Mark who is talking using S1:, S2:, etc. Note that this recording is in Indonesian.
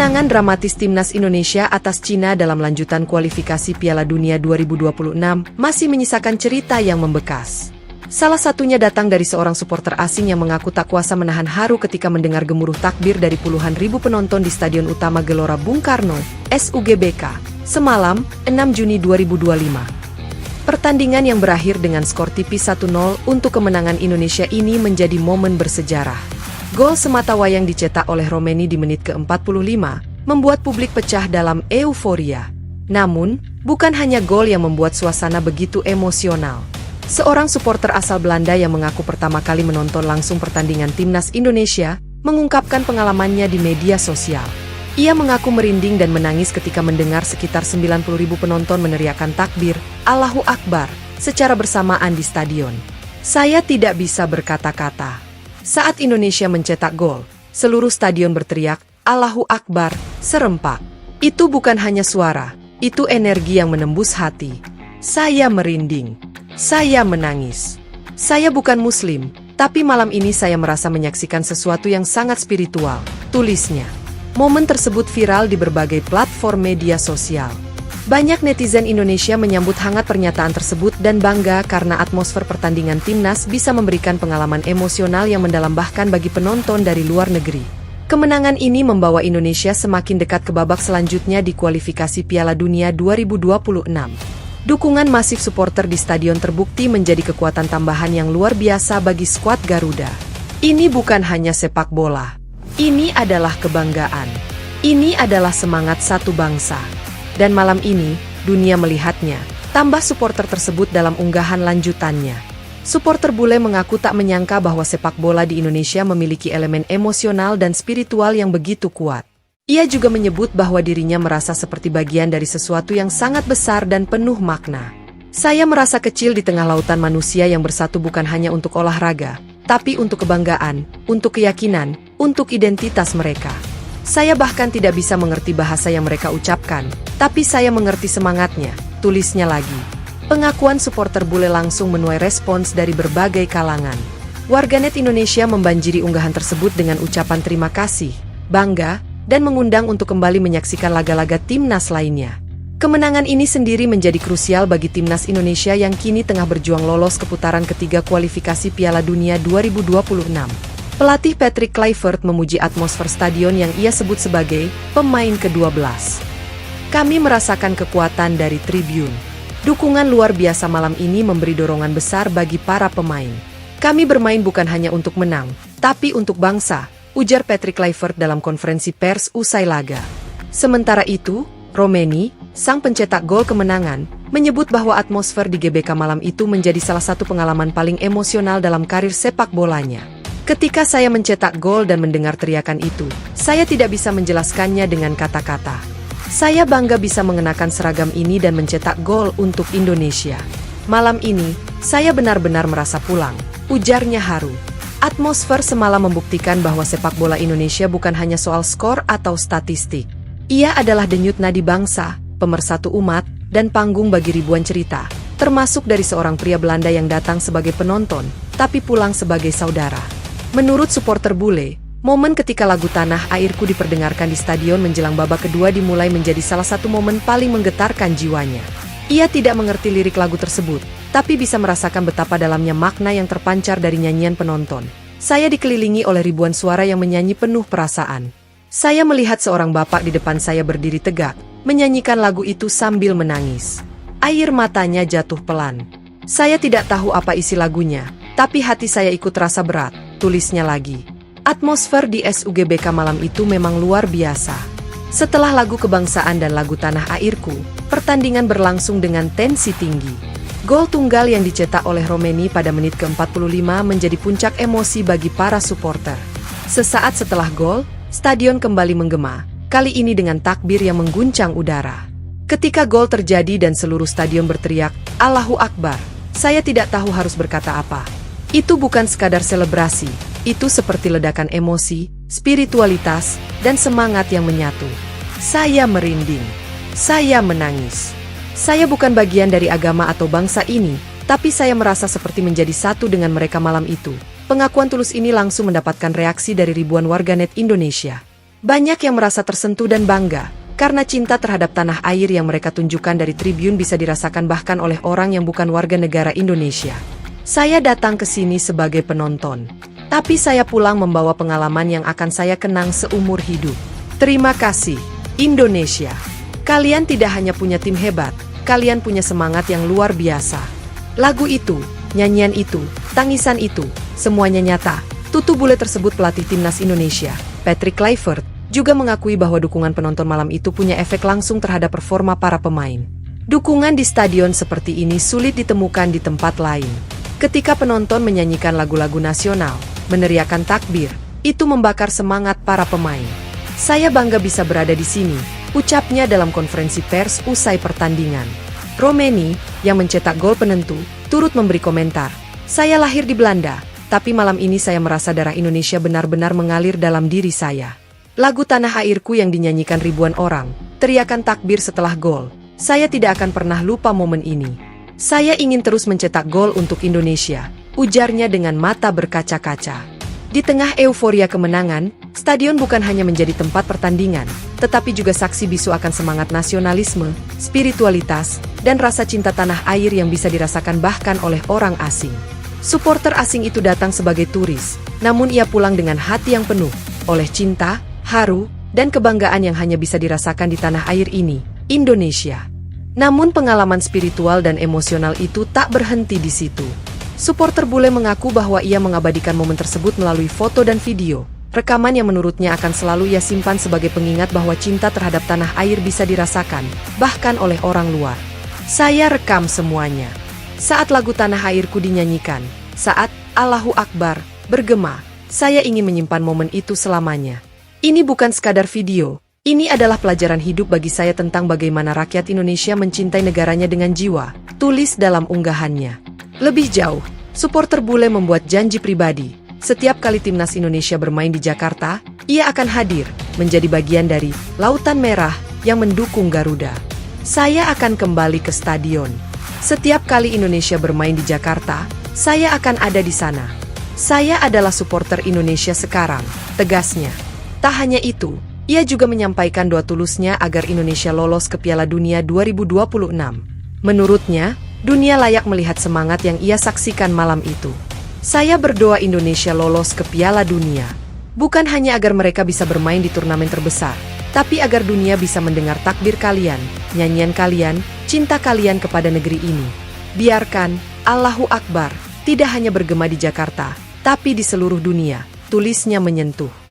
S1: Kemenangan dramatis timnas Indonesia atas Cina dalam lanjutan kualifikasi Piala Dunia 2026 masih menyisakan cerita yang membekas. Salah satunya datang dari seorang supporter asing yang mengaku tak kuasa menahan haru ketika mendengar gemuruh takbir dari puluhan ribu penonton di Stadion Utama Gelora Bung Karno, SUGBK, semalam, 6 Juni 2025. Pertandingan yang berakhir dengan skor tipis 1-0 untuk kemenangan Indonesia ini menjadi momen bersejarah. Gol sematawayang dicetak oleh Romeni di menit ke-45, membuat publik pecah dalam euforia. Namun, bukan hanya gol yang membuat suasana begitu emosional. Seorang supporter asal Belanda yang mengaku pertama kali menonton langsung pertandingan timnas Indonesia, mengungkapkan pengalamannya di media sosial. Ia mengaku merinding dan menangis ketika mendengar sekitar 90.000 penonton meneriakkan takbir, Allahu Akbar, secara bersamaan di stadion. Saya tidak bisa berkata-kata. Saat Indonesia mencetak gol, seluruh stadion berteriak, Allahu Akbar, serempak. Itu bukan hanya suara, itu energi yang menembus hati. Saya merinding. Saya menangis. Saya bukan Muslim, tapi malam ini saya merasa menyaksikan sesuatu yang sangat spiritual, tulisnya. Momen tersebut viral di berbagai platform media sosial. Banyak netizen Indonesia menyambut hangat pernyataan tersebut dan bangga karena atmosfer pertandingan timnas bisa memberikan pengalaman emosional yang mendalam bahkan bagi penonton dari luar negeri. Kemenangan ini membawa Indonesia semakin dekat ke babak selanjutnya di kualifikasi Piala Dunia 2026. Dukungan masif supporter di stadion terbukti menjadi kekuatan tambahan yang luar biasa bagi skuad Garuda. Ini bukan hanya sepak bola. Ini adalah kebanggaan. Ini adalah semangat satu bangsa. Dan malam ini, dunia melihatnya, tambah supporter tersebut dalam unggahan lanjutannya. Supporter bule mengaku tak menyangka bahwa sepak bola di Indonesia memiliki elemen emosional dan spiritual yang begitu kuat. Ia juga menyebut bahwa dirinya merasa seperti bagian dari sesuatu yang sangat besar dan penuh makna. Saya merasa kecil di tengah lautan manusia yang bersatu bukan hanya untuk olahraga, tapi untuk kebanggaan, untuk keyakinan, untuk identitas mereka. Saya bahkan tidak bisa mengerti bahasa yang mereka ucapkan, tapi saya mengerti semangatnya, tulisnya lagi. Pengakuan supporter bule langsung menuai respons dari berbagai kalangan. Warganet Indonesia membanjiri unggahan tersebut dengan ucapan terima kasih, bangga, dan mengundang untuk kembali menyaksikan laga-laga timnas lainnya. Kemenangan ini sendiri menjadi krusial bagi timnas Indonesia yang kini tengah berjuang lolos ke putaran ketiga kualifikasi Piala Dunia 2026. Pelatih Patrick Kluivert memuji atmosfer stadion yang ia sebut sebagai pemain ke-12. Kami merasakan kekuatan dari tribun. Dukungan luar biasa malam ini memberi dorongan besar bagi para pemain. Kami bermain bukan hanya untuk menang, tapi untuk bangsa, ujar Patrick Kluivert dalam konferensi pers usai laga. Sementara itu, Romeni, sang pencetak gol kemenangan, menyebut bahwa atmosfer di GBK malam itu menjadi salah satu pengalaman paling emosional dalam karir sepak bolanya. Ketika saya mencetak gol dan mendengar teriakan itu, saya tidak bisa menjelaskannya dengan kata-kata. Saya bangga bisa mengenakan seragam ini dan mencetak gol untuk Indonesia. Malam ini, saya benar-benar merasa pulang, ujarnya haru. Atmosfer semalam membuktikan bahwa sepak bola Indonesia bukan hanya soal skor atau statistik. Ia adalah denyut nadi bangsa, pemersatu umat, dan panggung bagi ribuan cerita, termasuk dari seorang pria Belanda yang datang sebagai penonton, tapi pulang sebagai saudara. Menurut supporter bule, momen ketika lagu Tanah Airku diperdengarkan di stadion menjelang babak kedua dimulai menjadi salah satu momen paling menggetarkan jiwanya. Ia tidak mengerti lirik lagu tersebut, tapi bisa merasakan betapa dalamnya makna yang terpancar dari nyanyian penonton. Saya dikelilingi oleh ribuan suara yang menyanyi penuh perasaan. Saya melihat seorang bapak di depan saya berdiri tegak, menyanyikan lagu itu sambil menangis. Air matanya jatuh pelan. Saya tidak tahu apa isi lagunya, tapi hati saya ikut rasa berat. Tulisnya lagi. Atmosfer di SUGBK malam itu memang luar biasa. Setelah lagu kebangsaan dan lagu Tanah Airku, pertandingan berlangsung dengan tensi tinggi. Gol tunggal yang dicetak oleh Romeni pada menit ke-45 menjadi puncak emosi bagi para supporter. Sesaat setelah gol, stadion kembali menggema, kali ini dengan takbir yang mengguncang udara. Ketika gol terjadi dan seluruh stadion berteriak, Allahu Akbar, saya tidak tahu harus berkata apa. Itu bukan sekadar selebrasi, itu seperti ledakan emosi, spiritualitas, dan semangat yang menyatu. Saya merinding. Saya menangis. Saya bukan bagian dari agama atau bangsa ini, tapi saya merasa seperti menjadi satu dengan mereka malam itu. Pengakuan tulus ini langsung mendapatkan reaksi dari ribuan warganet Indonesia. Banyak yang merasa tersentuh dan bangga, karena cinta terhadap tanah air yang mereka tunjukkan dari tribun bisa dirasakan bahkan oleh orang yang bukan warga negara Indonesia. Saya datang ke sini sebagai penonton, tapi saya pulang membawa pengalaman yang akan saya kenang seumur hidup. Terima kasih, Indonesia. Kalian tidak hanya punya tim hebat, kalian punya semangat yang luar biasa. Lagu itu, nyanyian itu, tangisan itu, semuanya nyata. Tutu bule tersebut pelatih timnas Indonesia, Patrick Kluivert, juga mengakui bahwa dukungan penonton malam itu punya efek langsung terhadap performa para pemain. Dukungan di stadion seperti ini sulit ditemukan di tempat lain. Ketika penonton menyanyikan lagu-lagu nasional, meneriakan takbir, itu membakar semangat para pemain. Saya bangga bisa berada di sini, ucapnya dalam konferensi pers usai pertandingan. Romeni, yang mencetak gol penentu, turut memberi komentar. Saya lahir di Belanda, tapi malam ini saya merasa darah Indonesia benar-benar mengalir dalam diri saya. Lagu Tanah Airku yang dinyanyikan ribuan orang, teriakan takbir setelah gol. Saya tidak akan pernah lupa momen ini. Saya ingin terus mencetak gol untuk Indonesia, ujarnya dengan mata berkaca-kaca. Di tengah euforia kemenangan, stadion bukan hanya menjadi tempat pertandingan, tetapi juga saksi bisu akan semangat nasionalisme, spiritualitas, dan rasa cinta tanah air yang bisa dirasakan bahkan oleh orang asing. Suporter asing itu datang sebagai turis, namun ia pulang dengan hati yang penuh oleh cinta, haru, dan kebanggaan yang hanya bisa dirasakan di tanah air ini, Indonesia. Namun pengalaman spiritual dan emosional itu tak berhenti di situ. Suporter bule mengaku bahwa ia mengabadikan momen tersebut melalui foto dan video, rekaman yang menurutnya akan selalu ia simpan sebagai pengingat bahwa cinta terhadap tanah air bisa dirasakan, bahkan oleh orang luar. Saya rekam semuanya. Saat lagu Tanah Airku dinyanyikan, saat Allahu Akbar bergema, saya ingin menyimpan momen itu selamanya. Ini bukan sekadar video, ini adalah pelajaran hidup bagi saya tentang bagaimana rakyat Indonesia mencintai negaranya dengan jiwa, tulis dalam unggahannya. Lebih jauh, suporter bule membuat janji pribadi. Setiap kali timnas Indonesia bermain di Jakarta, ia akan hadir, menjadi bagian dari Lautan Merah yang mendukung Garuda. Saya akan kembali ke stadion. Setiap kali Indonesia bermain di Jakarta, saya akan ada di sana. Saya adalah suporter Indonesia sekarang, tegasnya. Tak hanya itu, ia juga menyampaikan doa tulusnya agar Indonesia lolos ke Piala Dunia 2026. Menurutnya, dunia layak melihat semangat yang ia saksikan malam itu. Saya berdoa Indonesia lolos ke Piala Dunia. Bukan hanya agar mereka bisa bermain di turnamen terbesar, tapi agar dunia bisa mendengar takbir kalian, nyanyian kalian, cinta kalian kepada negeri ini. Biarkan Allahu Akbar tidak hanya bergema di Jakarta, tapi di seluruh dunia, tulisnya menyentuh.